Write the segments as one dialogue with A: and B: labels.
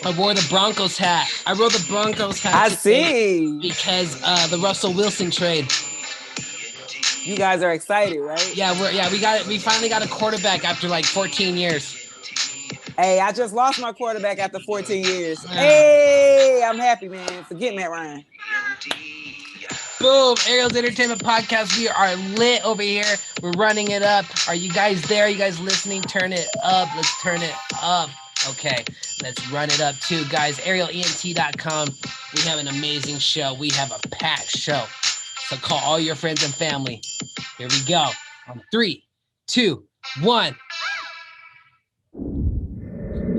A: I wore the Broncos hat. I wore the Broncos hat.
B: I see.
A: Because the Russell Wilson trade.
B: You guys are excited, right?
A: We finally got a quarterback after like 14 years.
B: Hey, I just lost my quarterback after 14 years. Hey, I'm happy, man. Forget Matt Ryan.
A: Boom, Ariel's Entertainment Podcast. We are lit over here. We're running it up. Are you guys there? Are you guys listening? Turn it up. Let's turn it up. Okay, let's run it up too, guys. ArielENT.com. We have an amazing show. We have a packed show. So call all your friends and family. Here we go. On 3, 2, 1.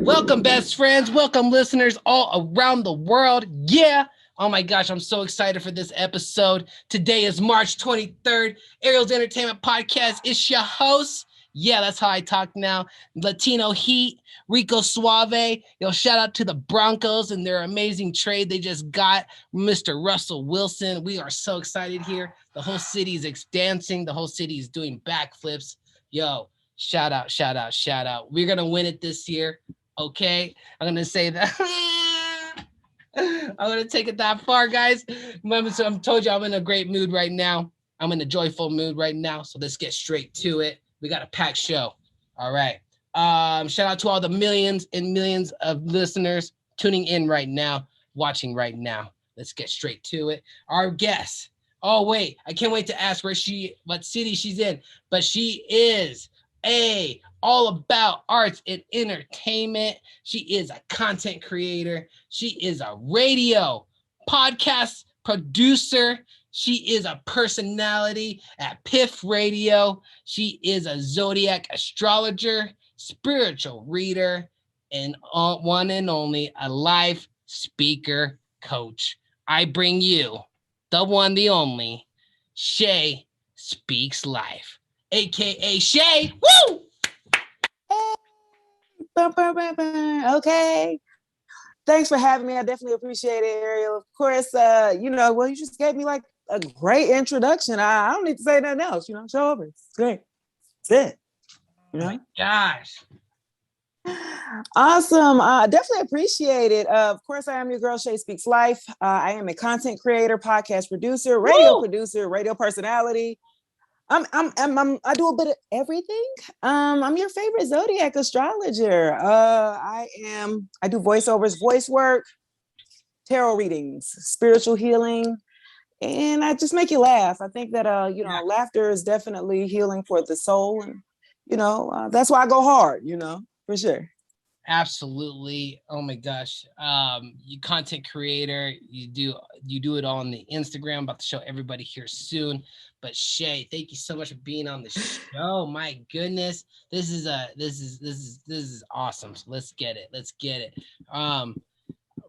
A: Welcome, best friends. Welcome, listeners all around the world. Yeah. Oh my gosh, I'm so excited for this episode. Today is March 23rd. Ariel's Entertainment Podcast. It's your host. Yeah, that's how I talk now. Latino Heat, Rico Suave. Yo, shout out to the Broncos and their amazing trade. They just got Mr. Russell Wilson. We are so excited here. The whole city is dancing. The whole city is doing backflips. Yo, shout out, shout out, shout out. We're going to win it this year. Okay, I'm going to say that. I'm going to take it that far, guys. I'm told you I'm in a great mood right now. I'm in a joyful mood right now. So let's get straight to it. We got a packed show. All right. Shout out to all the millions and millions of listeners tuning in right now, watching right now. Let's get straight to it. Our guest. Oh, wait. I can't wait to ask what city she's in. But she is all about arts and entertainment. She is a content creator. She is a radio podcast producer. She is a personality at Piff Radio. She is a zodiac astrologer, spiritual reader, and one and only a live speaker coach. I bring you the one, the only, Shay Speaks Life, aka Shay. Woo!
B: Okay. Thanks for having me. I definitely appreciate it, Ariel. Of course, you just gave me like a great introduction. I don't need to say nothing else, show over. It's great. That's it.
A: Oh my gosh.
B: Awesome. Definitely appreciate it. Of course, I am your girl, Shay Speaks Life. I am a content creator, podcast producer, radio personality. I do a bit of everything. I'm your favorite zodiac astrologer. I do voiceovers, voice work, tarot readings, spiritual healing, and I just make you laugh. I think that laughter is definitely healing for the soul, and that's why I go hard. For sure.
A: Absolutely. Oh my gosh. You content creator, you do it all on the Instagram. I'm about to show everybody here soon. But Shay, thank you so much for being on the show. My goodness. This is awesome. So let's get it.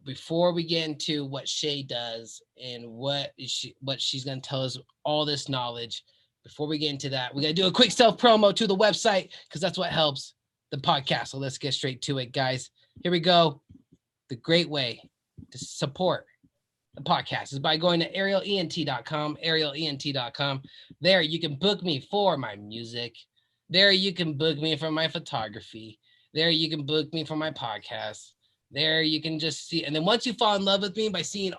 A: Before we get into what Shay does and what she's gonna tell us all this knowledge, before we get into that, we gotta do a quick self promo to the website because that's what helps the podcast. So let's get straight to it, guys. Here we go. The great way to support the podcast is by going to arielent.com, arielent.com. There you can book me for my music. There you can book me for my photography. There you can book me for my podcast. There you can just see. And then once you fall in love with me by seeing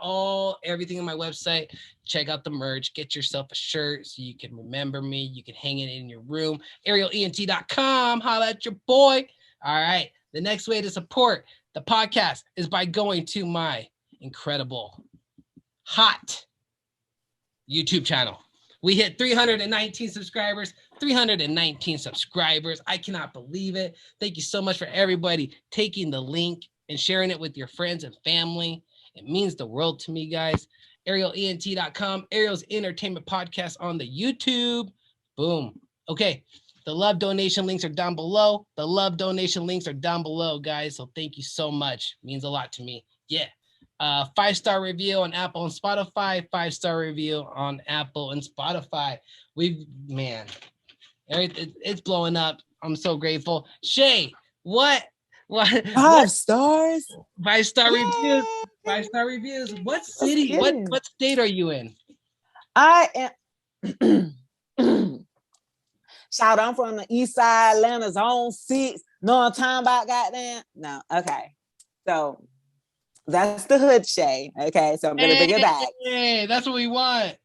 A: everything on my website, check out the merch, get yourself a shirt so you can remember me. You can hang it in your room. arielent.com. Holla at your boy. All right. The next way to support the podcast is by going to my incredible, hot YouTube channel. We hit 319 subscribers. 319 subscribers. I cannot believe it. Thank you so much for everybody taking the link and sharing it with your friends and family. It means the world to me, guys. arielent.com, Ariel's Entertainment Podcast on the YouTube. Boom. Okay. The love donation links are down below. Guys. So thank you so much. It means a lot to me. Yeah. 5-star review on Apple and Spotify. 5-star review on Apple and Spotify. It's blowing up. I'm so grateful. Shay, what?
B: 5 stars?
A: 5-star reviews. 5-star reviews. What city? What state are you in?
B: I am. Shout out, I'm from the East Side, Atlanta, Zone 6. Know what I'm talking about? Goddamn. No. Okay. So That's the hood Shay. Okay, so I'm gonna bring it back.
A: Hey, that's what we want.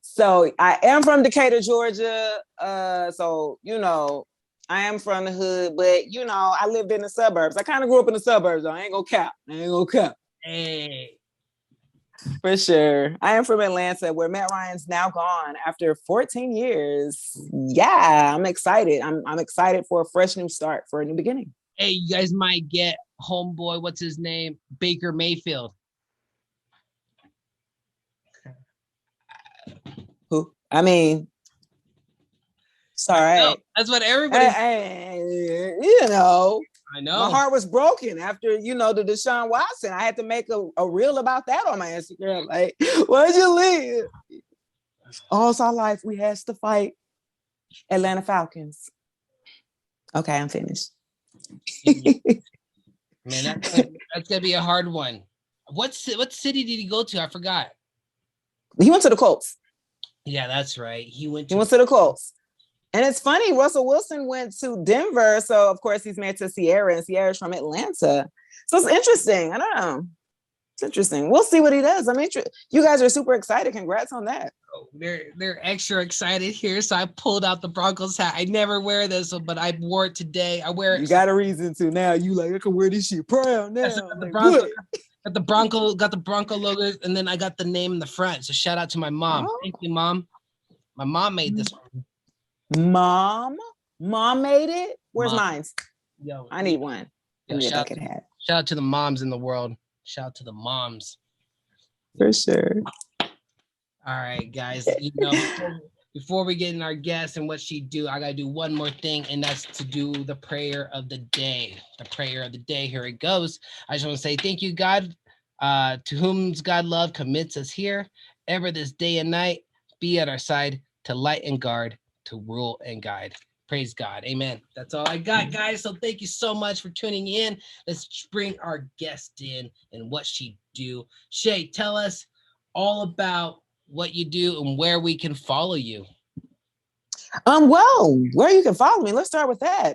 B: So I am from Decatur, Georgia. So I am from the hood, but I lived in the suburbs. I kind of grew up in the suburbs. Though. I ain't gonna cap.
A: Hey.
B: For sure. I am from Atlanta, where Matt Ryan's now gone after 14 years. Yeah, I'm excited. I'm excited for a fresh new start, for a new beginning.
A: Hey, you guys might get homeboy, what's his name? Baker Mayfield.
B: Who? I mean, sorry.
A: No, that's what everybody. I know.
B: My heart was broken after, the Deshaun Watson. I had to make a reel about that on my Instagram. Like, why'd you leave? All our life, we had to fight Atlanta Falcons. Okay, I'm finished.
A: Man, that's gonna be a hard one. What city did he go to? I forgot.
B: He went to the Colts.
A: Yeah, that's right. He went to
B: the Colts. And it's funny, Russell Wilson went to Denver. So, of course, he's married to Sierra, and Sierra's from Atlanta. So it's interesting. I don't know. It's interesting. We'll see what he does. I mean, you guys are super excited. Congrats on that.
A: Oh, they're extra excited here. So I pulled out the Broncos hat. I never wear this, but I wore it today. I wear it.
B: You got a reason to now. You like, I can wear this shit proud now.
A: Got the Bronco logo, and then I got the name in the front. So shout out to my mom. Oh. Thank you, Mom. My mom made this one.
B: Mom made it. Where's mine?
A: Yo,
B: I need one.
A: Shout out to the moms in the world. Shout out to the moms.
B: For sure.
A: All right, guys. Before we get in our guest and what she do, I gotta do one more thing, and that's to do the prayer of the day. The prayer of the day. Here it goes. I just want to say thank you, God, to whom God love commits us here, ever this day and night. Be at our side to light and guard, to rule and guide. Praise God. Amen. That's all I got, guys. So thank you so much for tuning in. Let's bring our guest in and what she do. Shay, tell us all about what you do and where we can follow you.
B: Well, where you can follow me. Let's start with that.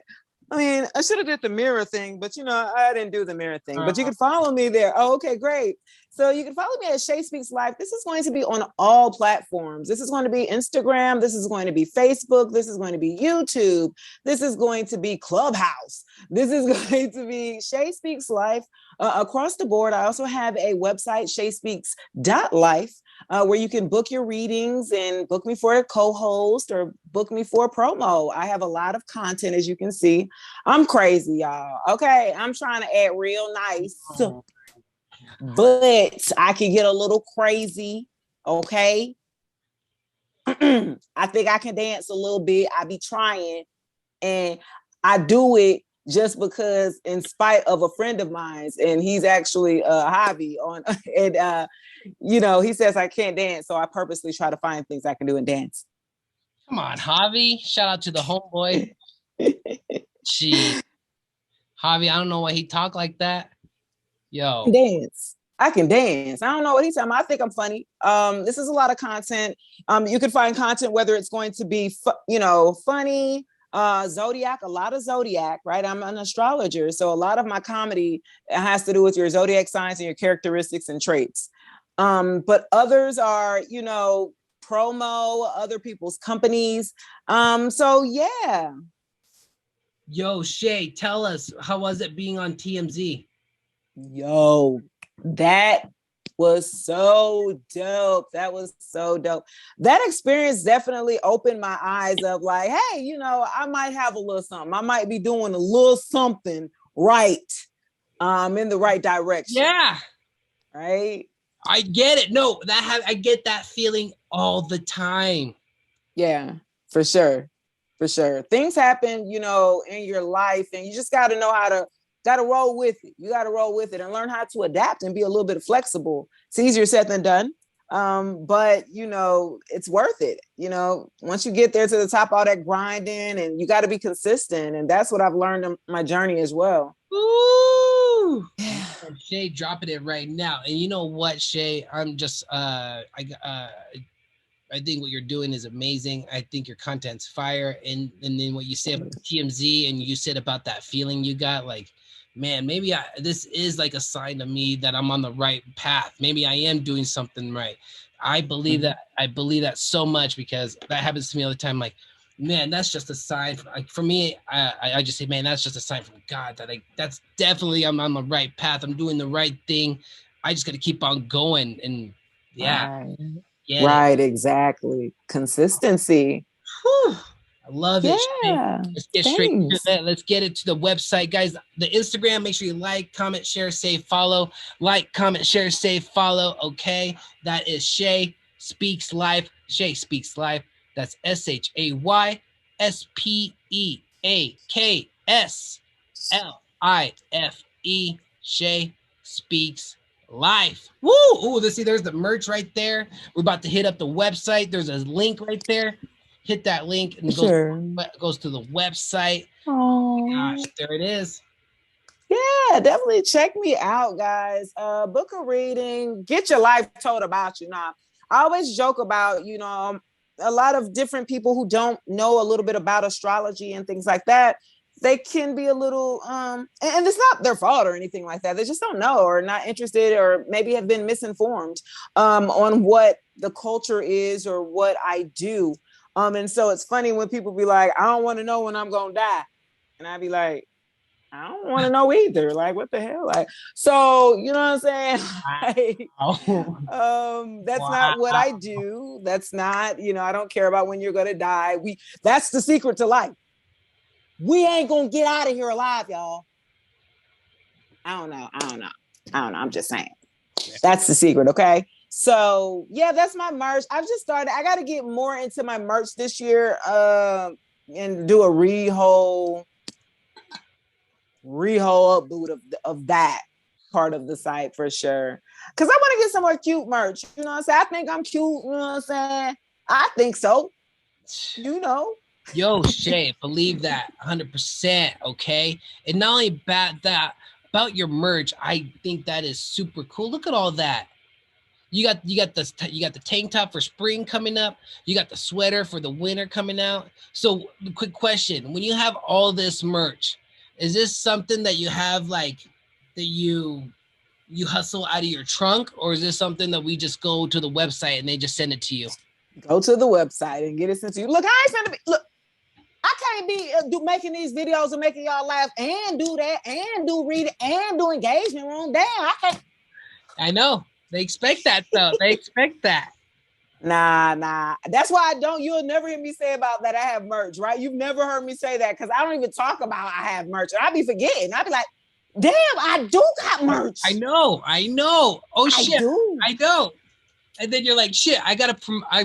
B: I mean, I should have did the mirror thing, but I didn't do the mirror thing. But you can follow me there. Oh, okay, great. So you can follow me at Shay Speaks Life. This is going to be on all platforms. This is going to be Instagram. This is going to be Facebook. This is going to be YouTube. This is going to be Clubhouse. This is going to be Shay Speaks Life across the board. I also have a website, shayspeaks.life. Where you can book your readings and book me for a co-host or book me for a promo. I have a lot of content, as you can see. I'm crazy, y'all. Okay, I'm trying to act real nice, but I can get a little crazy. Okay, I think I can dance a little bit. I be trying, and I do it just because, in spite of a friend of mine's, and he's actually Javi on, and he says I can't dance, so I purposely try to find things I can do and dance.
A: Come on, Javi! Shout out to the homeboy. Gee, Javi, I don't know why he talk like that. Yo,
B: I can dance. I don't know what he's talking about. I think I'm funny. This is a lot of content. You can find content whether it's going to be funny. Zodiac, a lot of Zodiac, right? I'm an astrologer. So a lot of my comedy has to do with your Zodiac signs and your characteristics and traits. But others are, promo, other people's companies. So yeah.
A: Yo, Shay, tell us, how was it being on TMZ?
B: Yo, that was so dope. That was so dope. That experience definitely opened my eyes up like, hey, I might have a little something. I might be doing a little something right, in the right direction.
A: Yeah.
B: Right.
A: I get it. No, I get that feeling all the time.
B: Yeah, for sure. For sure. Things happen, in your life, and you just got to know how to roll with it. You got to roll with it and learn how to adapt and be a little bit flexible. It's easier said than done. But it's worth it. Once you get there to the top, all that grinding, and you got to be consistent. And that's what I've learned in my journey as well.
A: Ooh. Yeah. Shay dropping it right now. And you know what, Shay? I'm just I think what you're doing is amazing. I think your content's fire. And then what you say about TMZ and you said about that feeling you got, like, man, maybe this is like a sign to me that I'm on the right path. Maybe I am doing something right. I believe that. I believe that so much because that happens to me all the time. Like, man, that's just a sign. For me, I just say, man, that's just a sign from God that that's definitely I'm on the right path. I'm doing the right thing. I just got to keep on going and
B: Right.
A: get it.
B: Right, exactly. Consistency.
A: Whew. I love it. Shay.
B: Yeah.
A: Let's get straight to
B: Thanks.
A: that. Let's get it to the website, guys. The Instagram, make sure you like, comment, share, save, follow. Like, comment, share, save, follow. Okay. That is Shay Speaks Life. Shay Speaks Life. That's ShaySpeaksLife. Shay Speaks Life. Woo! Ooh, let's see. There's the merch right there. We're about to hit up the website. There's a link right there. Hit that link and goes to the website. Oh gosh, there it is.
B: Yeah, definitely check me out, guys. Book a reading, get your life told about you. Now, I always joke about, a lot of different people who don't know a little bit about astrology and things like that. They can be a little, and it's not their fault or anything like that. They just don't know or not interested or maybe have been misinformed on what the culture is or what I do. And so it's funny when people be like, I don't want to know when I'm going to die. And I'd be like, I don't want to know either. Like, what the hell? Like, so, you know what I'm saying? Like, that's not what I do. That's not, I don't care about when you're going to die. That's the secret to life. We ain't going to get out of here alive, y'all. I don't know. I'm just saying. That's the secret. Okay. So yeah, that's my merch. I've just started. I got to get more into my merch this year and do a re-whole upboot of that part of the site for sure. Because I want to get some more cute merch. You know what I'm saying? I think I'm cute. You know what I'm saying? I think so.
A: Yo, Shay, believe that 100%. Okay. And not only about your merch, I think that is super cool. Look at all that. You got the tank top for spring coming up. You got the sweater for the winter coming out. So, quick question: when you have all this merch, is this something that you have like that you hustle out of your trunk, or is this something that we just go to the website and they just send it to you?
B: Go to the website and get it sent to you. Look, I ain't finna be. Look, I can't be making these videos and making y'all laugh and do that and do reading and do engagement room. Damn, I can't.
A: I know. They expect that though. They expect that.
B: Nah. That's why you'll never hear me say about that I have merch, right? You've never heard me say that because I don't even talk about I have merch. And I be forgetting. I be like, damn, I do got merch.
A: I know. Oh shit. I know. And then you're like, shit, I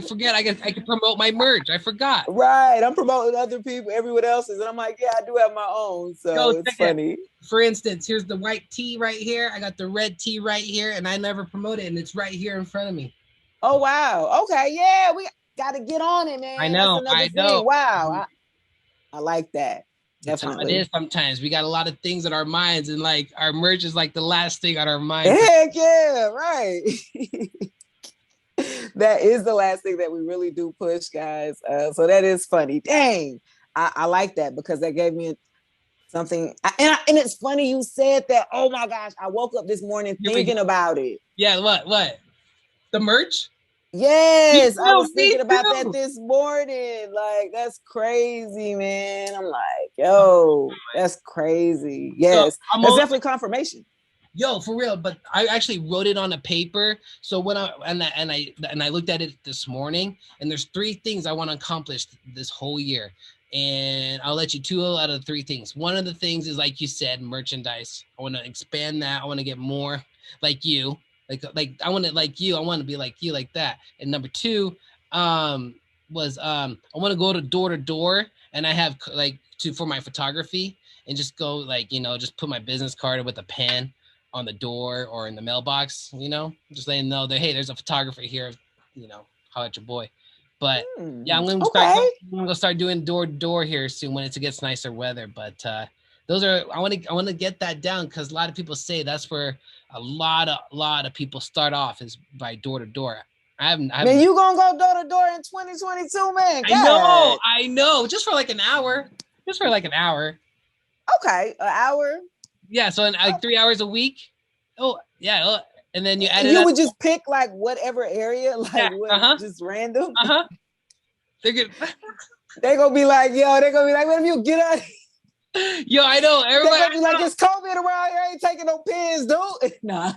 A: forget I can promote my merch. I forgot.
B: Right. I'm promoting other people, everyone else's. And I'm like, yeah, I do have my own. So it's funny.
A: For instance, here's the white tee right here. I got the red tee right here, and I never promote it, and it's right here in front of me.
B: Oh, wow. Okay. Yeah, we got to get on it, man.
A: I know.
B: That's another thing. Wow. I like that. Definitely.
A: That's how it is sometimes. We got a lot of things in our minds, and like our merch is like the last thing on our minds.
B: Heck yeah, right. That is the last thing that we really do push, guys. So that is funny. Dang, I like that because that gave me something. And it's funny you said that. Oh my gosh, I woke up this morning thinking about it.
A: Yeah, what? The merch?
B: Yes, I was thinking about that this morning. Like, that's crazy, man. I'm like, yo, that's crazy. Yes, so that's definitely confirmation.
A: Yo, for real. But I actually wrote it on a paper. So when I looked at it this morning, and there's 3 things I want to accomplish this whole year. And I'll let you 2 out of the 3 things. One of the things is, like you said, merchandise. I want to expand that. I want to get more like you. Like I want to like you. I want to be like you, like that. And number 2 was I want to go door to door, and I have for my photography, and just go just put my business card with a pen on the door or in the mailbox, just letting them know that, hey, there's a photographer here, holler at your boy. But yeah, I'm gonna start doing door to door here soon when it gets nicer weather. But those are I want to get that down because a lot of people say that's where a lot of people start off is by door to door. Man,
B: you gonna go door to door in 2022, man?
A: God. I know, just for like an hour. Okay,
B: an hour.
A: Yeah, so in like 3 hours a week. Oh, yeah. And then you add it
B: You
A: up.
B: would just pick like whatever area, like
A: Yeah.
B: what,
A: Uh-huh.
B: just random.
A: Uh-huh. They're good.
B: They're gonna be like, yo, they're gonna be like, what if you get out?
A: Yo, I know.
B: They're
A: Everybody.
B: gonna be like, it's COVID around here, I ain't taking no pins, dude. Nah.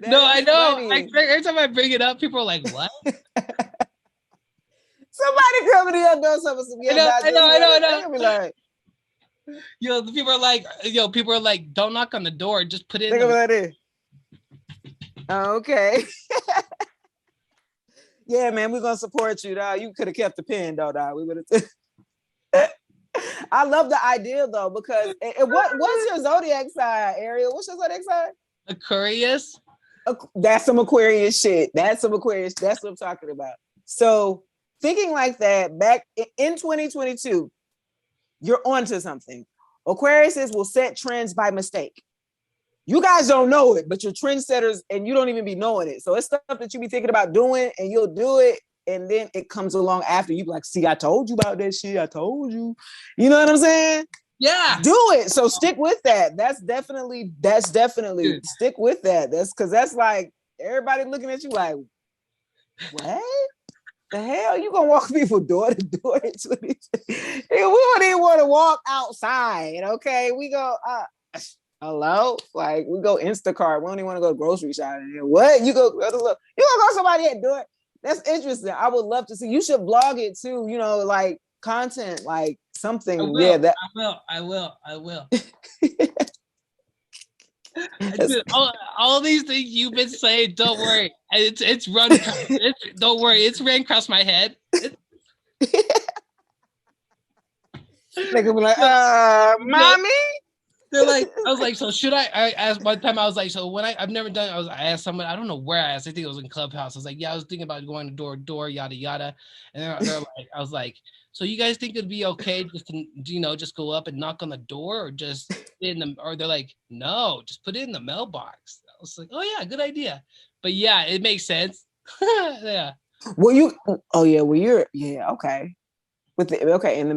A: No, I know.
B: Funny.
A: Every time I bring it up, people are like, what?
B: Somebody coming to your door, some
A: I know, I know, I know, I know.
B: They're gonna be like,
A: The people are like, don't knock on the door, just put it
B: they're
A: in
B: gonna be
A: the.
B: like this. Okay. Yeah, man, we're gonna support you, dog. You could have kept the pen, though, dog. We would have. I love the idea though, because what's your zodiac sign, Ariel? What's your zodiac sign?
A: Aquarius.
B: That's some Aquarius shit. That's some Aquarius. That's what I'm talking about. So thinking like that back in 2022, you're onto something. Aquariuses will set trends by mistake. You guys don't know it, but you're trendsetters and you don't even be knowing it. So it's stuff that you be thinking about doing and you'll do it. And then it comes along after you be like, see, I told you about that shit. I told you. You know what I'm saying?
A: Yeah.
B: Do it. So stick with that. That's definitely
A: Dude.
B: stick with that. That's like everybody looking at you like, what? The hell? You gonna walk people door to door? We don't even want to walk outside. Okay. We go, hello? Like we go Instacart. We don't even want to go grocery shopping. What? You gonna go somebody at door? That's interesting. I would love to see. You should blog it too, like content, like something.
A: I will.
B: Yeah, that
A: I will. Dude, all these things you've been saying, don't worry. It's run. Don't worry, it's ran across my head.
B: They could be like, mommy.
A: They're like, I was like, so should I asked one time, I was like, so when I've never done it, I asked someone, I don't know where I asked, I think it was in Clubhouse. I was like, yeah, I was thinking about going door to door, yada yada. And they're like, I was like, so you guys think it'd be okay just to, just go up and knock on the door or just or they're like, no, just put it in the mailbox. I was like, oh yeah, good idea. But yeah, it makes sense. Yeah.
B: Okay. In the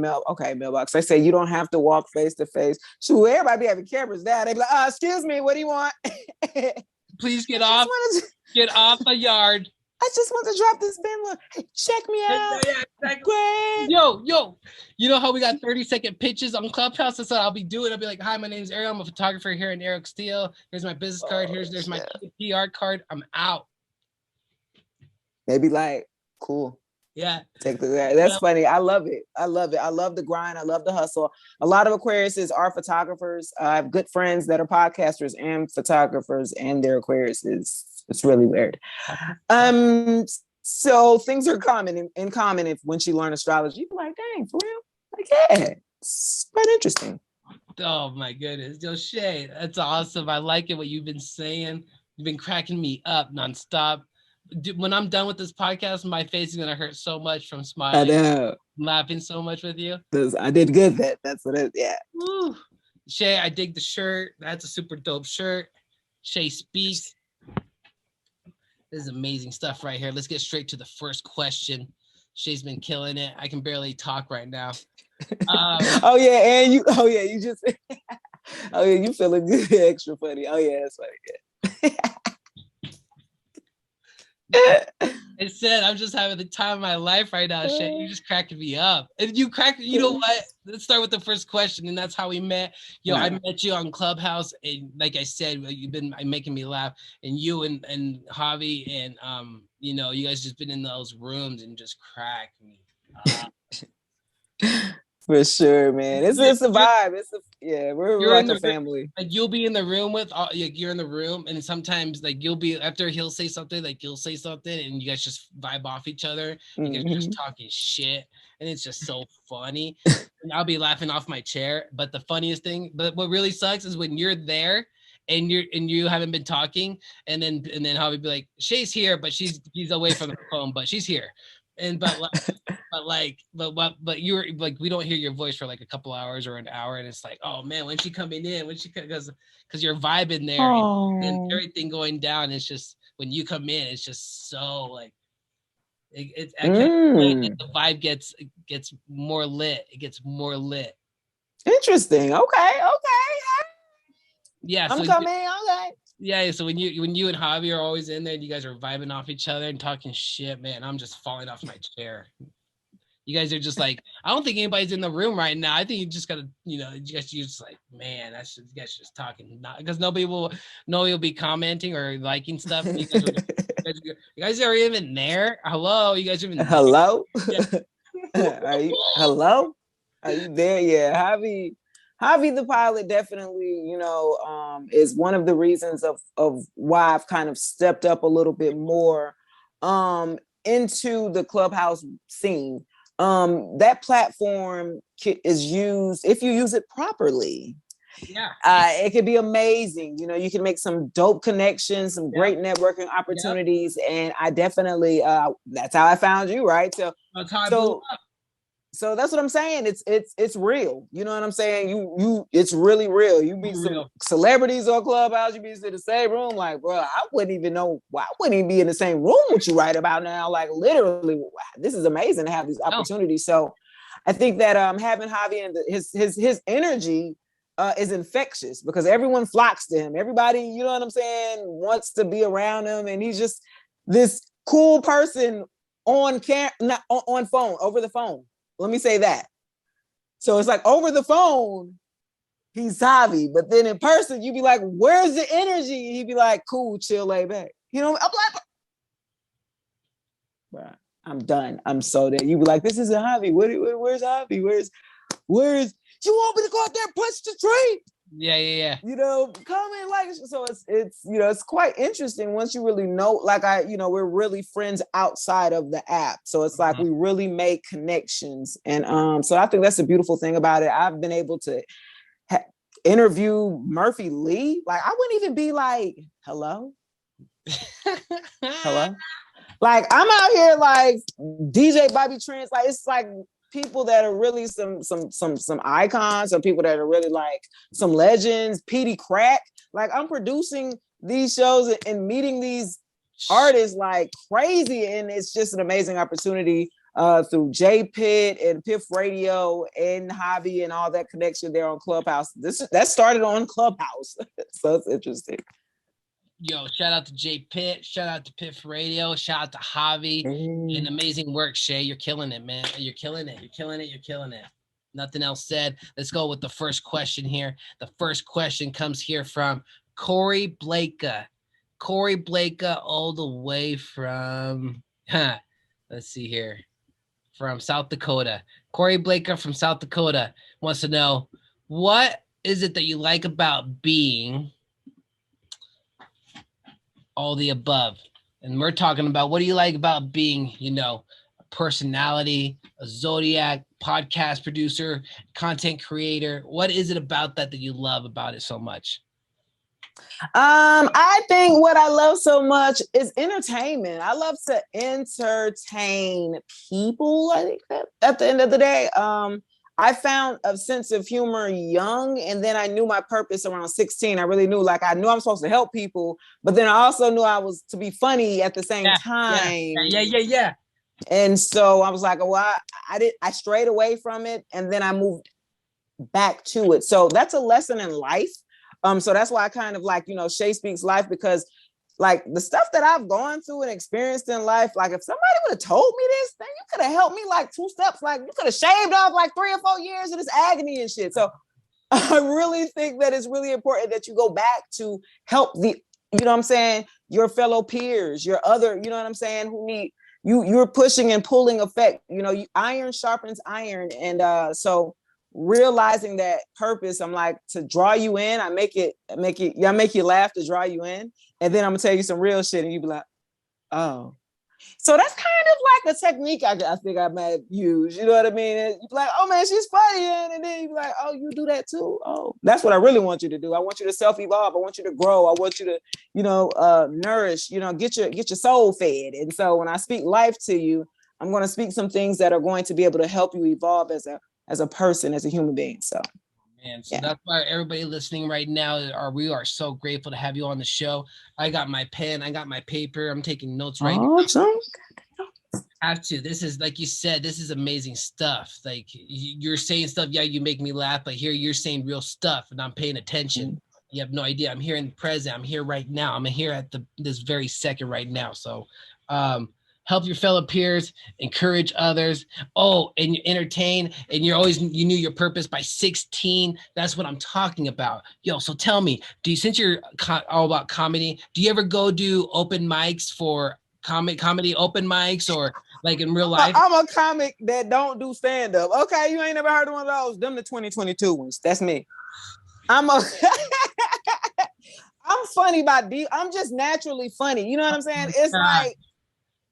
B: mailbox. They say you don't have to walk face to face. Shoot, everybody be having cameras now. They be like, excuse me, what do you want?
A: Please get off the yard.
B: I just want to drop this bin. Hey, check me out.
A: Yeah, exactly. Yo, you know how we got 30-second pitches on Clubhouse? That's what I'll be doing. I'll be like, hi, my name is Ariel. I'm a photographer here in Ariel Castillo. Here's my business card. There's my PR card. I'm out.
B: They be like, cool.
A: Yeah.
B: That's funny. I love it. I love the grind. I love the hustle. A lot of Aquariuses are photographers. I have good friends that are podcasters and photographers, and they're Aquariuses. It's really weird. So things are in common if when she learned astrology, you be like, dang, for real? Like, yeah, it's quite interesting.
A: Oh my goodness. Yo, Shay, that's awesome. I like it, what you've been saying. You've been cracking me up nonstop. When I'm done with this podcast, my face is gonna hurt so much from smiling.
B: I know.
A: Laughing so much with you.
B: I did good. That's what it is. Yeah.
A: Woo. Shay, I dig the shirt. That's a super dope shirt. Shay speaks. This is amazing stuff right here. Let's get straight to the first question. Shay's been killing it. I can barely talk right now.
B: You just you feeling good, extra funny. Oh yeah, that's funny.
A: It said, I'm just having the time of my life right now, Shay. You just cracking me up. And you know what? Let's start with the first question. And that's how we met. I met you on Clubhouse. And like I said, you've been making me laugh. And you and Javi and, you guys just been in those rooms and just crack me up.
B: For sure, man. It's a vibe. We're like a family.
A: Like you'll be in the room with, you're in the room, and sometimes like you'll be after he'll say something, like you'll say something, and you guys just vibe off each other. You guys just talking shit, and it's just so funny. And I'll be laughing off my chair. But the funniest thing, but what really sucks is when you're there. And you haven't been talking, and then Javi be like, Shay's here, but she's away from the phone, but she's here. And but you're like, we don't hear your voice for like a couple hours or an hour, and it's like, oh man, when's she coming in? Because you're vibing there and everything going down. It's just when you come in, it's just so like the vibe gets more lit. It gets more lit.
B: Interesting. Okay.
A: Yeah,
B: I'm
A: so
B: coming. Okay.
A: yeah, so when you and Javi are always in there and you guys are vibing off each other and talking shit, man, I'm just falling off my chair. You guys are just like, I don't think anybody's in the room right now. I think you just gotta, you guys are just like, man, that's just, you guys are just talking, not because nobody will be commenting or liking stuff. You guys are even there. Hello, you guys are even
B: Hello.
A: there.
B: Are you? Hello. Are you there? Yeah, Javi the pilot definitely, is one of the reasons of why I've kind of stepped up a little bit more into the Clubhouse scene. That platform is used if you use it properly.
A: Yeah,
B: it could be amazing. You can make some dope connections, some great networking opportunities, and I definitely that's how I found you, right?
A: That's how I blew up.
B: So that's what I'm saying. It's real. You know what I'm saying? You it's really real. You meet some celebrities on Clubhouse, you be in the same room, like, bro, I wouldn't even know why I wouldn't even be in the same room with you right about now. Like literally, wow, this is amazing to have these opportunities. So I think that having Javi and his energy is infectious because everyone flocks to him. Everybody, you know what I'm saying, wants to be around him, and he's just this cool person on not on phone, over the phone. Let me say that. So it's like over the phone, he's Javi, but then in person, you be like, where's the energy? He'd be like, cool, chill, lay back. I'm like, bro, I'm done. I'm so dead. You be like, this isn't Javi. Where's Javi? Where's you want me to go out there and punch the tree?
A: Yeah.
B: Come in like, so it's it's quite interesting once you really know, like we're really friends outside of the app. So it's like we really make connections. And so I think that's the beautiful thing about it. I've been able to interview Murphy Lee. Like I wouldn't even be like, hello? Hello? Like I'm out here like DJ Bobby Trends, like it's like people that are really some icons, some people that are really like some legends, Petey Crack. Like I'm producing these shows and meeting these artists like crazy, and it's just an amazing opportunity through J Pitt and Piff Radio and Javi and all that connection there on Clubhouse. That started on Clubhouse, so it's interesting.
A: Yo, shout out to J Pitt, shout out to Piff Radio, shout out to Javi, and amazing work, Shay. You're killing it, man. You're killing it. Nothing else said. Let's go with the first question here. The first question comes here from Corey Blaka. Corey Blaka, all the way from, let's see here, from South Dakota. Corey Blaka from South Dakota wants to know, what is it that you like about being all the above? And we're talking about, what do you like about being, a personality, a zodiac, podcast producer, content creator? What is it about that you love about it so much?
B: I think what I love so much is entertainment. I love to entertain people. I think that at the end of the day, I found a sense of humor young, and then I knew my purpose around 16. I really knew, like, I knew I'm supposed to help people, but then I also knew I was to be funny at the same time.
A: Yeah.
B: And so I was like, well, I strayed away from it, and then I moved back to it. So that's a lesson in life. So that's why I kind of like, Shay Speaks Life, because like the stuff that I've gone through and experienced in life, like if somebody would have told me this, then you could have helped me like 2 steps. Like you could have shaved off like 3 or 4 years of this agony and shit. So I really think that it's really important that you go back to help your fellow peers, your other, who need you're pushing and pulling effect. Iron sharpens iron. And so realizing that purpose, I'm like, to draw you in, I make you laugh to draw you in. And then I'm gonna tell you some real shit and you be like, oh. So that's kind of like a technique I think I might use. You know what I mean? And you be like, oh man, she's funny. And then you be like, oh, you do that too? Oh, that's what I really want you to do. I want you to self-evolve. I want you to grow. I want you to, nourish, get your soul fed. And so when I speak life to you, I'm going to speak some things that are going to be able to help you evolve as a person, as a human being. So.
A: Man, so that's why everybody listening right now, we are so grateful to have you on the show. I got my pen, I got my paper, I'm taking notes right now. Have to. This is, like you said, this is amazing stuff. Like you're saying stuff. Yeah, you make me laugh, but here you're saying real stuff, and I'm paying attention. You have no idea. I'm here in the present. I'm here right now. I'm here at this very second right now. So, help your fellow peers, encourage others. Oh, and you entertain, and you knew your purpose by 16. That's what I'm talking about. Yo, so tell me, since you're all about comedy, do you ever go do open mics for comedy open mics, or like in real life?
B: I'm a comic that don't do stand up. Okay, you ain't never heard of one of those? Them the 2022 ones. That's me. I'm funny by deep. I'm just naturally funny. You know what I'm saying? It's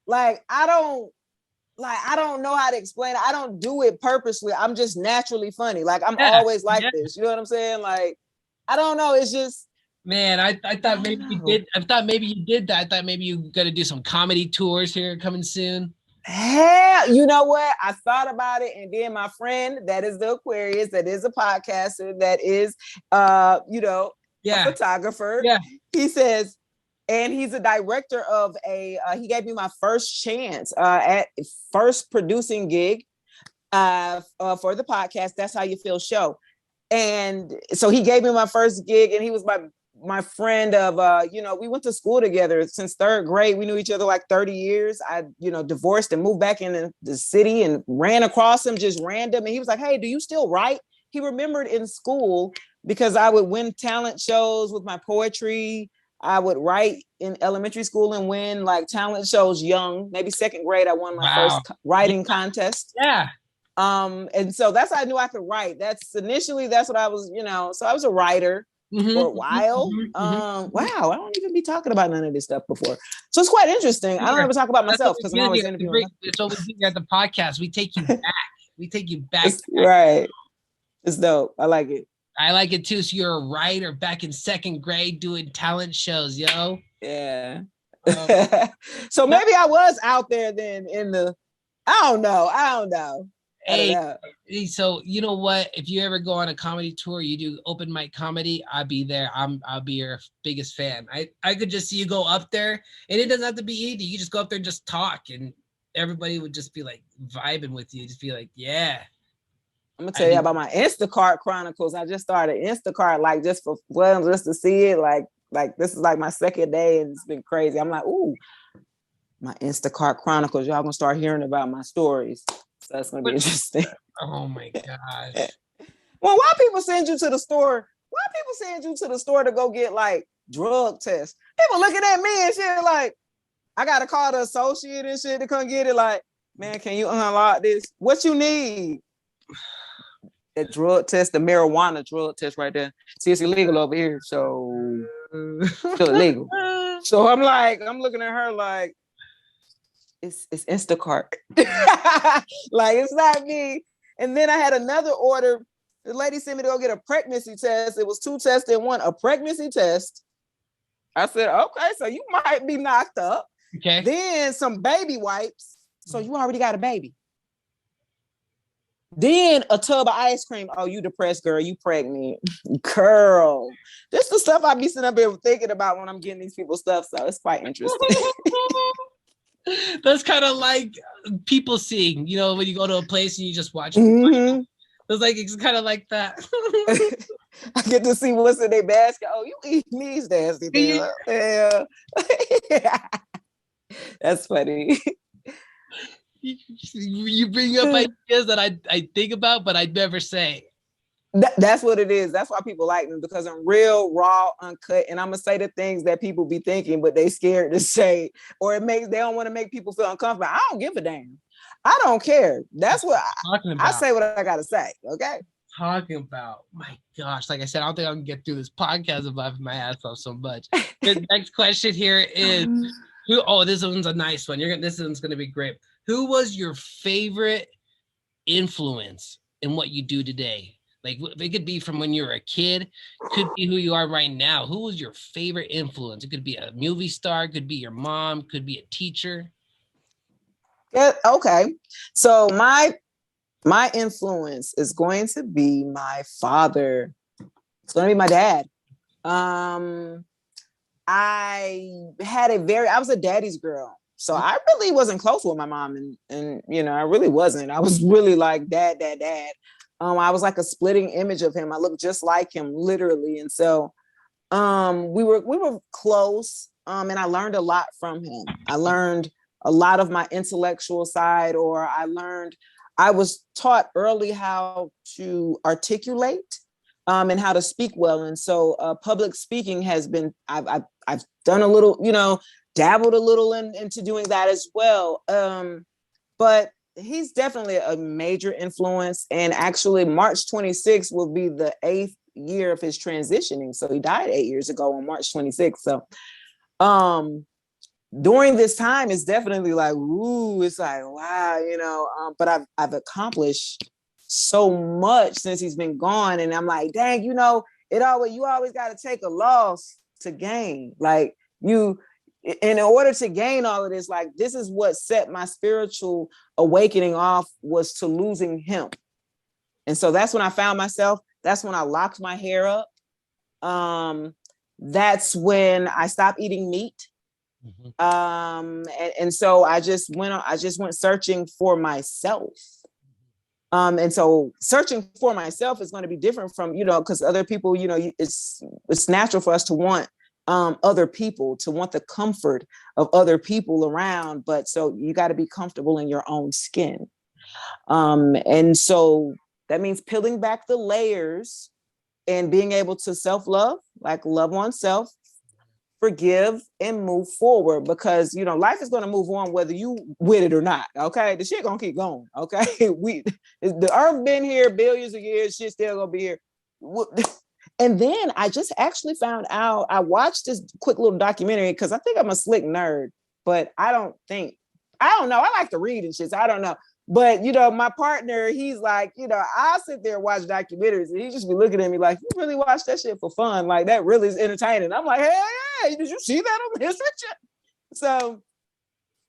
B: like I don't know how to explain it. I don't do it purposely. I'm just naturally funny. Like I'm always like this. You know what I'm saying? Like I don't know. It's just,
A: man, I thought maybe you did. I thought maybe you did that. I thought maybe you got to do some comedy tours here coming soon.
B: Hell, you know what? I thought about it, and then my friend that is the Aquarius, that is a podcaster, that is a photographer.
A: Yeah.
B: He says, and he's a director of he gave me my first chance at first producing gig for the podcast, That's How You Feel show. And so he gave me my first gig, and he was my friend of, we went to school together since third grade. We knew each other like 30 years. I, divorced and moved back in the city and ran across him just random. And he was like, hey, do you still write? He remembered in school because I would win talent shows with my poetry. I would write in elementary school and win like talent shows young, maybe second grade. I won my first writing contest.
A: Yeah.
B: And so that's how I knew I could write. That's what I was, so I was a writer for a while. Wow, I don't even be talking about none of this stuff before. So it's quite interesting. I don't ever talk about myself because I'm always interviewing.
A: It's what we do at the podcast. We take you back. We take you back.
B: Right. It's dope. I like it.
A: I like it too. So you're a writer back in second grade doing talent shows, yo.
B: Yeah. So maybe I was out there then I don't know.
A: Hey, so you know what? If you ever go on a comedy tour, you do open mic comedy, I'll be there. I'll be your biggest fan. I could just see you go up there, and it doesn't have to be easy. You just go up there and just talk, and everybody would just be like vibing with you. Just be like, yeah.
B: I'm gonna tell you about my Instacart chronicles. I just started Instacart just to see it. Like this is like my second day, and it's been crazy. I'm like, ooh, my Instacart chronicles. Y'all gonna start hearing about my stories. So that's gonna be interesting.
A: Oh my gosh.
B: Well, why people send you to the store? Why people send you to the store to go get like drug tests? People looking at me and shit like, I gotta call the associate and shit to come get it. Like, man, can you unlock this? What you need? That drug test, the marijuana drug test right there. See, it's illegal over here, so still illegal. So I'm looking at her like, it's Instacart. Like, it's not me. And then I had another order. The lady sent me to go get a pregnancy test. It was 2 tests in one, a pregnancy test. I said, okay, so you might be knocked up.
A: Okay.
B: Then some baby wipes. So you already got a baby. Then a tub of ice cream. Oh, you depressed, girl. You pregnant. Girl. This is the stuff I be sitting up here thinking about when I'm getting these people's stuff. So it's quite interesting.
A: That's kind of like people seeing, when you go to a place and you just watch.
B: Mm-hmm.
A: It's kind of like that.
B: I get to see what's in their basket. Oh, you eat these nasty things. Yeah. That's funny.
A: You bring up ideas that I think about, but I never say.
B: That's what it is. That's why people like me, because I'm real, raw, uncut, and I'm gonna say the things that people be thinking, but they scared to say, or they don't want to make people feel uncomfortable. I don't give a damn. I don't care. That's what I say. What I gotta say. Okay.
A: Talking about, my gosh, like I said, I don't think I can get through this podcast if I have my ass off so much. The next question here is, this one's a nice one. This one's gonna be great. Who was your favorite influence in what you do today? Like, it could be from when you were a kid, could be who you are right now. Who was your favorite influence? It could be a movie star, could be your mom, could be a teacher.
B: Yeah, okay. So my influence is going to be my father. It's going to be my dad. I was a daddy's girl. So I really wasn't close with my mom, and I really wasn't. I was really like dad. I was like a splitting image of him. I looked just like him, literally. And so we were close. And I learned a lot from him. I learned a lot of my intellectual side, or I was taught early how to articulate and how to speak well. And so public speaking has been, I've done a little, dabbled a little into doing that as well. But he's definitely a major influence. And actually March 26th will be the 8th year of his transitioning. So he died 8 years ago on March 26th. So during this time, it's definitely like, ooh, it's like, wow, but I've accomplished so much since he's been gone. And I'm like, dang, you always got to take a loss to gain. Like in order to gain all of this, like, this is what set my spiritual awakening off, was to losing him. And so that's when I found myself. That's when I locked my hair up. That's when I stopped eating meat. Mm-hmm. And so I just went searching for myself. And so searching for myself is going to be different from, because other people, it's natural for us to want other people, to want the comfort of other people around. But so you got to be comfortable in your own skin. And so that means peeling back the layers and being able to self-love, like love oneself, forgive, and move forward, because life is going to move on whether you with it or not. Okay, the shit gonna keep going. Okay, the earth been here billions of years, shit still gonna be here. And then I just actually found out, I watched this quick little documentary, because I think I'm a slick nerd, but I don't know, I like to read and shit, so I don't know. But, my partner, he's like, I'll sit there and watch documentaries, and he just be looking at me like, you really watch that shit for fun? Like, that really is entertaining. I'm like, hey, did you see that on History Channel? So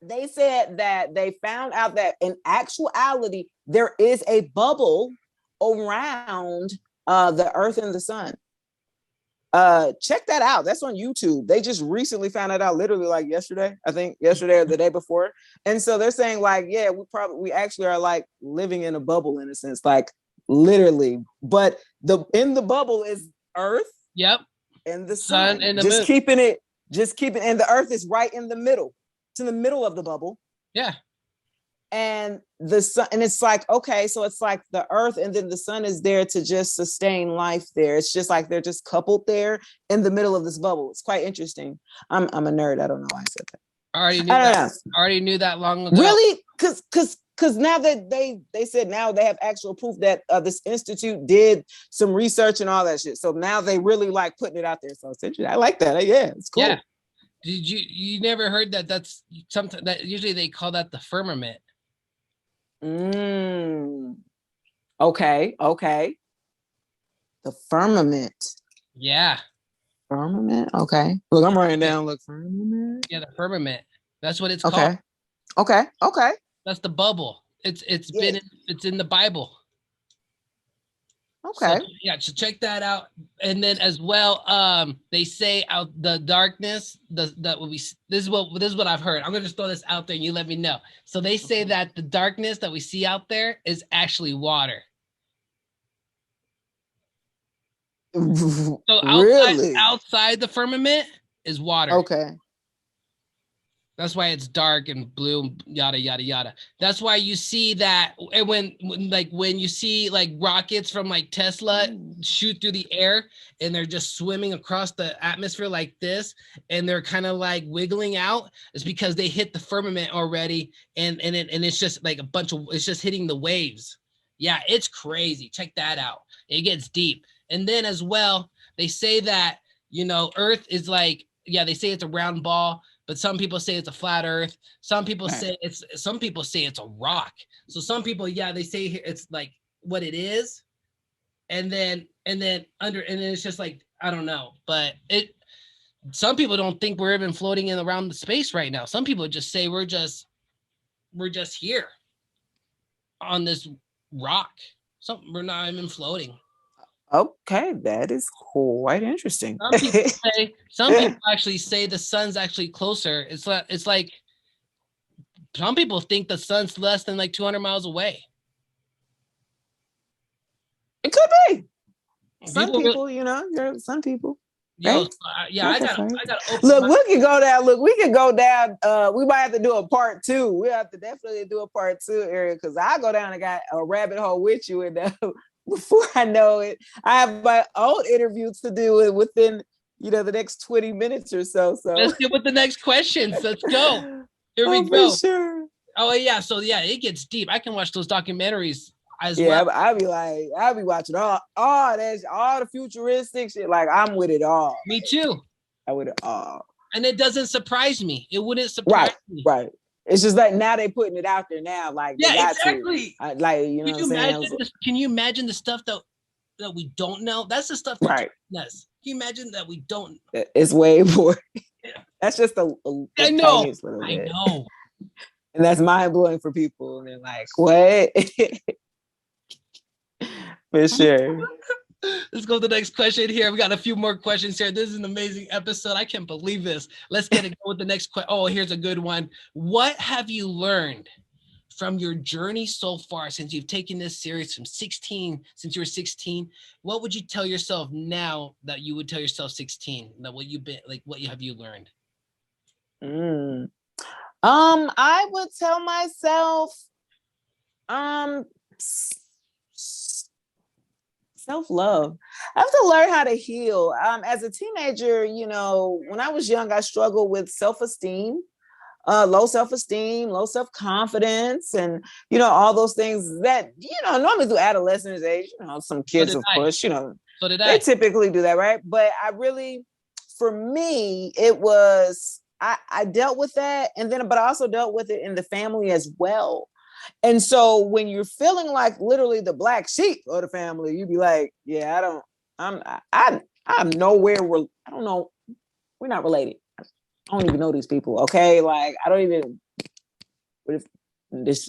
B: they said that they found out that in actuality, there is a bubble around the earth and the sun. Check that out. That's on YouTube. They just recently found it out, literally like yesterday, I think yesterday or the day before. And so they're saying like, yeah, we actually are like living in a bubble in a sense, like literally, but in the bubble is earth.
A: Yep.
B: And the sun
A: and the
B: just
A: moon.
B: keeping it, and the earth is right in the middle. It's in the middle of the bubble.
A: Yeah.
B: And the sun, and it's like, okay, so it's like the earth, and then the sun is there to just sustain life there. It's just like they're just coupled there in the middle of this bubble. It's quite interesting. I'm a nerd. I don't know why I said that.
A: I already knew that long ago.
B: Really? Because now that they said now they have actual proof that this institute did some research and all that shit. So now they really like putting it out there. So it's interesting. I like that. Yeah, it's cool.
A: Yeah. Did you never heard that? That's something that usually they call that the firmament.
B: Okay. The firmament.
A: Yeah.
B: Firmament. Okay. Look, I'm writing down. Look, firmament.
A: Yeah, the firmament. That's what it's called.
B: Okay.
A: That's the bubble. It's in the Bible.
B: Okay.
A: So check that out. And then as well, they say out the darkness, this is what I've heard. I'm gonna just throw this out there and you let me know. So they say that the darkness that we see out there is actually water. So outside the firmament is water.
B: Okay.
A: That's why it's dark and blue, yada yada yada. That's why you see that when you see like rockets from like Tesla shoot through the air and they're just swimming across the atmosphere like this, and they're kind of like wiggling out, it's because they hit the firmament already, and it's just like it's just hitting the waves. Yeah, it's crazy. Check that out. It gets deep. And then as well, they say that Earth is like, they say it's a round ball. But some people say it's a flat earth. Some people say it's a rock. So some people, they say it's like what it is. And then it's just like, I don't know, but some people don't think we're even floating in around the space right now. Some people just say we're just here on this rock. We're not even floating.
B: Okay, that is quite interesting.
A: Some people actually say the sun's actually closer. It's like some people think the sun's less than like 200 miles away.
B: It could be. Some people, some people.
A: Yo,
B: right?
A: Yeah, I got
B: Look, we can go down. We might have to do a part 2. We have to definitely do a part 2, Ariel, because I go down and got a rabbit hole with you, and before I know it, I have my own interview to do within the next 20 minutes or so. So
A: let's get with the next questions. Let's go. Here we
B: go.
A: For sure. Oh yeah, so yeah, it gets deep. I can watch those documentaries as
B: well.
A: I'll
B: be watching all the futuristic shit. Like, I'm with it all.
A: Me too.
B: I'm with it all.
A: And it doesn't surprise me. It wouldn't surprise me.
B: Right. It's just like now they putting it out there now. Like,
A: yeah, exactly.
B: Can
A: you imagine the stuff that we don't know? That's the stuff that Can you imagine that we don't?
B: It's way more. That's just a
A: I know.
B: And that's mind blowing for people. And they're like, what? For sure.
A: Let's go to the next question here. We got a few more questions here. This is an amazing episode. I can't believe this. Let's get it go with the next question. Oh, here's a good one. What have you learned from your journey so far since you've taken this series since you were 16? What would you tell yourself now that you would tell yourself 16? That what have you learned?
B: I would tell myself, self-love. I have to learn how to heal. As a teenager, when I was young, I struggled with self-esteem, low self-esteem, low self-confidence, and, all those things that, normally through adolescence age, some kids, of course, they typically do that, right? But for me, it was, I dealt with that. But I also dealt with it in the family as well. And so when you're feeling like literally the black sheep of the family, you'd be like, yeah, I'm nowhere. I don't know. We're not related. I don't even know these people. Okay. Like, I don't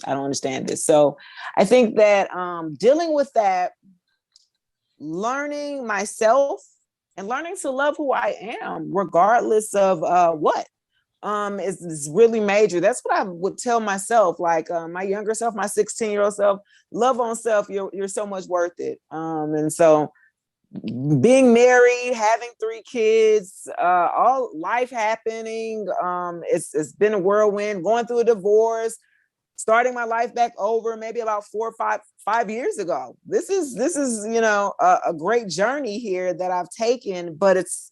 B: understand this. So I think that, dealing with that, learning myself and learning to love who I am, regardless of, what, is really major. That's what I would tell myself, like, my younger self, my 16-year-old self, love on self. You're so much worth it. And so being married, having 3 kids, all life happening. It's been a whirlwind, going through a divorce, starting my life back over maybe about 4 or 5 years ago. This is a great journey here that I've taken, but it's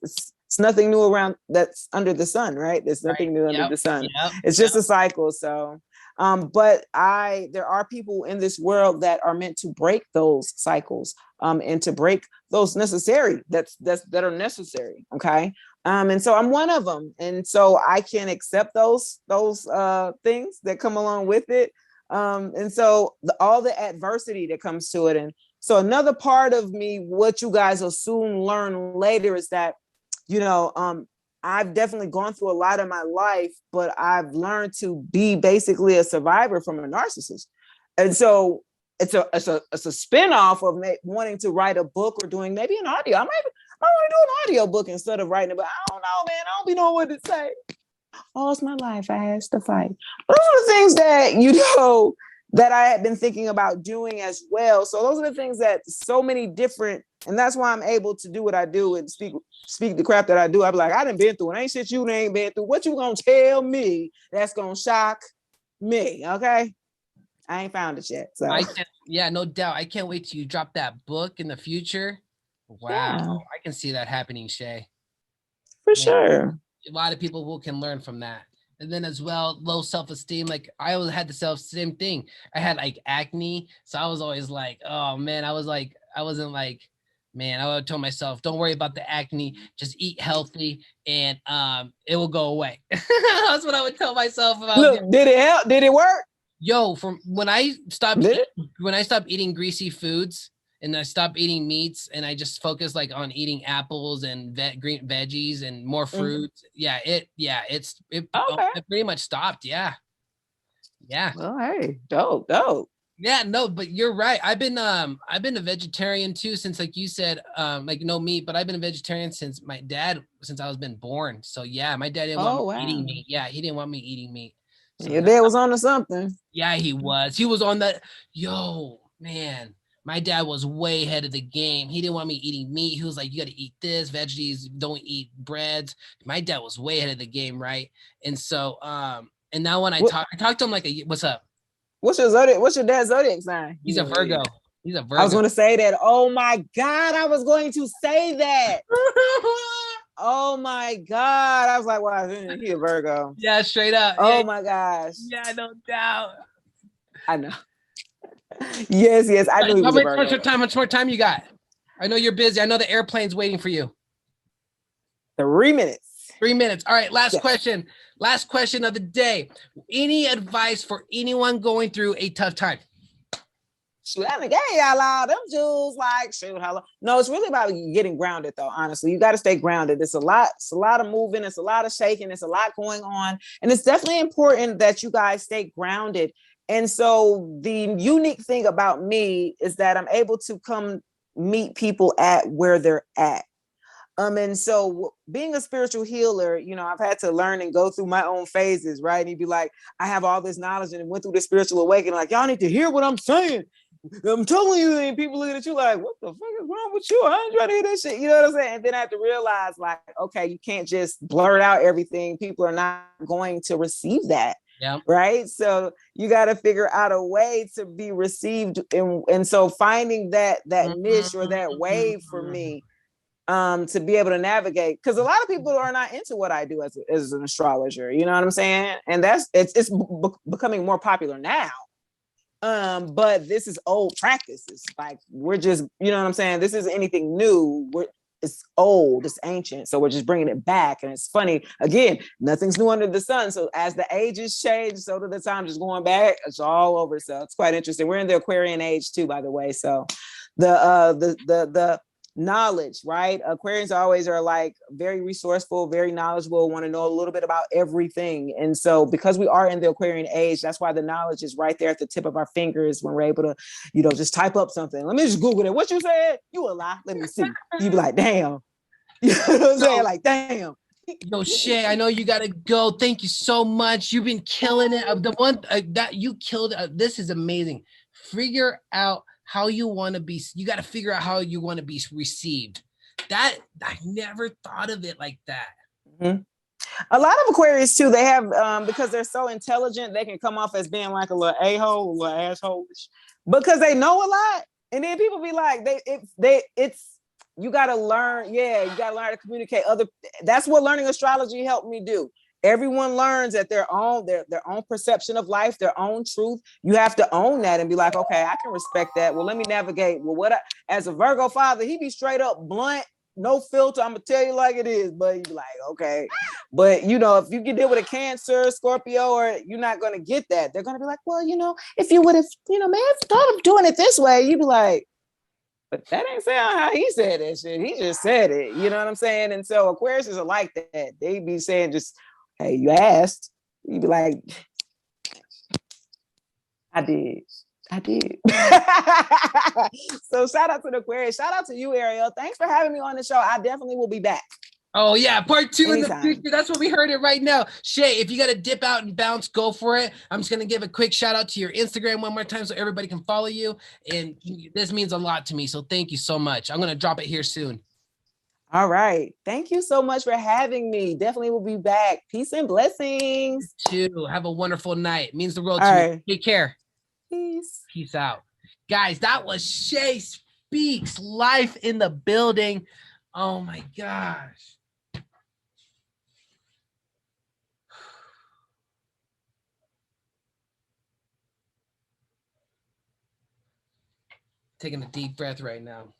B: nothing new around that's under the sun, right? There's nothing new under the sun. It's just a cycle. So, but there are people in this world that are meant to break those cycles, and to break those that are necessary. Okay. And so I'm one of them. And so I can accept those things that come along with it. And so all the adversity that comes to it. And so another part of me, what you guys will soon learn later, is that, I've definitely gone through a lot of my life, but I've learned to be basically a survivor from a narcissist. And so it's a spinoff of wanting to write a book or doing maybe an audio. I want to do an audio book instead of writing it, but I don't know, man. I don't be knowing what to say. All's my life I has to fight. But those are the things that, that I had been thinking about doing as well. So those are the things that so many different, and that's why I'm able to do what I do and speak the crap that I do. I be like, I done been through it. Ain't shit you ain't been through. What you gonna tell me that's gonna shock me? Okay. I ain't found it yet. So
A: no doubt. I can't wait till you drop that book in the future. Wow. Yeah. I can see that happening, Shay.
B: For sure.
A: A lot of people can learn from that. And then as well, low self-esteem. Like, I always had the same thing. I had like acne. So I was always like, oh man, I would tell myself, don't worry about the acne, just eat healthy and it will go away. That's what I would tell myself about.
B: Look, did it help? Did it work?
A: Yo, from when I stopped eating greasy foods and I stopped eating meats and I just focused like on eating apples and green veggies and more fruits. Mm-hmm. It pretty much stopped. Yeah.
B: Well, hey, dope.
A: Yeah, no, but you're right. I've been a vegetarian too since, like you said, no meat, but I've been a vegetarian since I was been born. So yeah, my dad didn't want me eating meat. Yeah, he didn't want me eating meat. So
B: Your dad was on to something.
A: yeah, he was. He was on that. Yo, man, my dad was way ahead of the game. He didn't want me eating meat. He was like, you got to eat this, veggies, don't eat breads. My dad was way ahead of the game, right? And so, and now when I talk to him like, what's up?
B: What's your zodiac? What's your dad's zodiac sign?
A: He's a Virgo. He's a Virgo.
B: I was going to say that. Oh my God, I was going to say that. Oh my God. I was like, wow, he a Virgo.
A: Yeah, straight up.
B: Oh
A: yeah.
B: my gosh.
A: Yeah, no doubt.
B: I know. Yes. I knew he was a Virgo.
A: How much more time you got? I know you're busy. I know the airplane's waiting for you.
B: 3 minutes.
A: 3 minutes. All right, last question. Last question of the day. Any advice for anyone going through a tough time?
B: Shoot, I gave y'all all them jewels. Like, shoot, hello. No, it's really about getting grounded, though. Honestly, you got to stay grounded. It's a lot of moving. It's a lot of shaking. It's a lot going on, and it's definitely important that you guys stay grounded. And so, the unique thing about me is that I'm able to come meet people at where they're at. And so being a spiritual healer, you know, I've had to learn and go through my own phases, right? And you'd be like, I have all this knowledge and went through the spiritual awakening. Like, y'all need to hear what I'm saying. I'm telling you, and people looking at you like, what the fuck is wrong with you? I ain't trying to hear that shit. You know what I'm saying? And then I have to realize, like, okay, you can't just blurt out everything. People are not going to receive that.
A: Yeah.
B: Right. So you got to figure out a way to be received. And so finding that niche or that wave for me, to be able to navigate, because a lot of people are not into what I do as an astrologer. You know what I'm saying? And it's becoming more popular now. But this is old practices. Like, we're just, you know what I'm saying? This isn't anything new. It's old, it's ancient. So we're just bringing it back. And it's funny, again, nothing's new under the sun. So as the ages change, so do the time just going back. It's all over. So it's quite interesting. We're in the Aquarian age too, by the way. So the knowledge, right? Aquarians always are like very resourceful, very knowledgeable, want to know a little bit about everything. And so because we are in the Aquarian age, that's why the knowledge is right there at the tip of our fingers when we're able to, you know, just type up something. Let me just Google it. What you said? You a lie. Let me see. You be like, damn. You know what I'm saying? Like, damn.
A: Yo, Shay, I know you gotta go. Thank you so much. You've been killing it. The one that you killed, this is amazing. Figure out how you want to be. You got to figure out how you want to be received. That I never thought of it like that.
B: Mm-hmm. A lot of Aquarius too, they have because they're so intelligent, they can come off as being like a little a-hole, a little asshole, because they know a lot. And then people be like, it's you got to learn. Yeah, you got to learn how to communicate. That's what learning astrology helped me do. Everyone learns at their own perception of life, their own truth. You have to own that and be like, okay, I can respect that. Well, let me navigate. Well, as a Virgo father, he be straight up blunt, no filter. I'm gonna tell you like it is, but you be like, okay. But you know, if you can deal with a Cancer, Scorpio, or you're not gonna get that. They're gonna be like, well, you know, if you would have, you know, man, I thought of doing it this way, you'd be like, but that ain't saying how he said that shit. He just said it. You know what I'm saying? And so Aquarius are like that. They be saying just, hey, you asked. You'd be like, I did. So shout out to the Aquarius. Shout out to you, Ariel. Thanks for having me on the show. I definitely will be back.
A: Oh, yeah. Part 2
B: Anytime.
A: In the future. That's what we heard it right now. Shay, if you got to dip out and bounce, go for it. I'm just going to give a quick shout out to your Instagram one more time so everybody can follow you. And this means a lot to me. So thank you so much. I'm going to drop it here soon.
B: All right. Thank you so much for having me. Definitely will be back. Peace and blessings.
A: You too. Have a wonderful night. It means the world
B: All
A: to
B: right.
A: me. Take care.
B: Peace.
A: Peace out. Guys, that was Shay Speaks Life in the building. Oh my gosh. Taking a deep breath right now.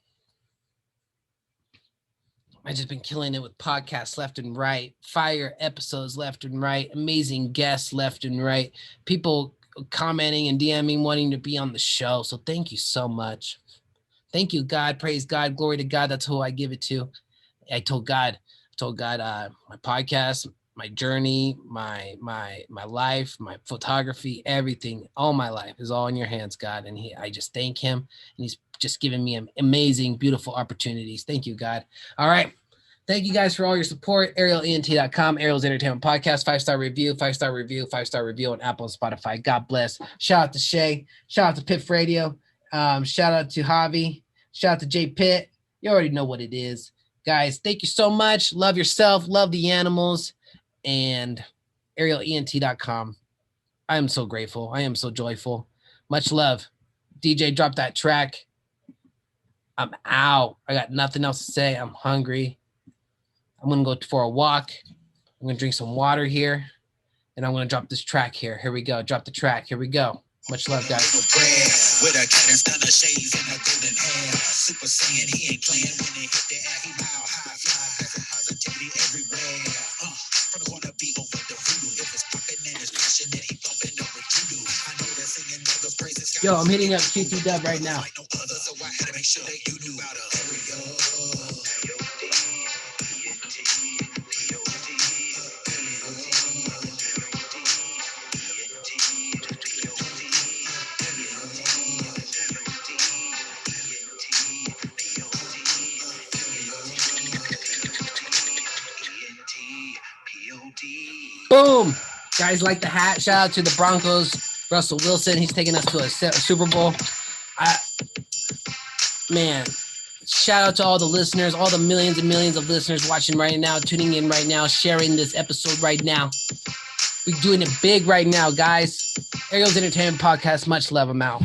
A: I've just been killing it with podcasts left and right, fire episodes left and right, amazing guests left and right, people commenting and DMing wanting to be on the show. So thank you so much. Thank you, God. Praise God. Glory to God. That's who I give it to. I told God, my podcast, my journey, my life, my photography, everything, all my life is all in your hands, God. And I just thank him. And he's just given me amazing, beautiful opportunities. Thank you, God. All right. Thank you guys for all your support. ArielENT.com, Ariel's Entertainment Podcast, 5-star review, 5-star review, 5-star review on Apple and Spotify. God bless. Shout out to Shay. Shout out to Piff Radio. Shout out to Javi. Shout out to Jay Pitt. You already know what it is. Guys, thank you so much. Love yourself. Love the animals. And ArielENT.com. I am so grateful. I am so joyful. Much love. DJ, drop that track. I'm out. I got nothing else to say. I'm hungry. I'm going to go for a walk. I'm going to drink some water here. And I'm going to drop this track here. Here we go. Drop the track. Here we go. Much love, guys. With a cat and stunner shades and a golden hair. Super Saiyan, he ain't playing when they hit the air. He mile high, fly, passing positivity everywhere. From the wanna be over the voodoo. If it's popping and it's passionate, he bumping over judo. I know they're singing all those praises. Yo, I'm hitting up QT Dub right now. So I had to make sure that you knew about Ariel. Boom! Guys, like the hat. Shout out to the Broncos. Russell Wilson, he's taking us to a Super Bowl. Man, shout out to all the listeners, all the millions and millions of listeners watching right now, tuning in right now, sharing this episode right now. We're doing it big right now, guys. Ariel's Entertainment Podcast. Much love. I'm out.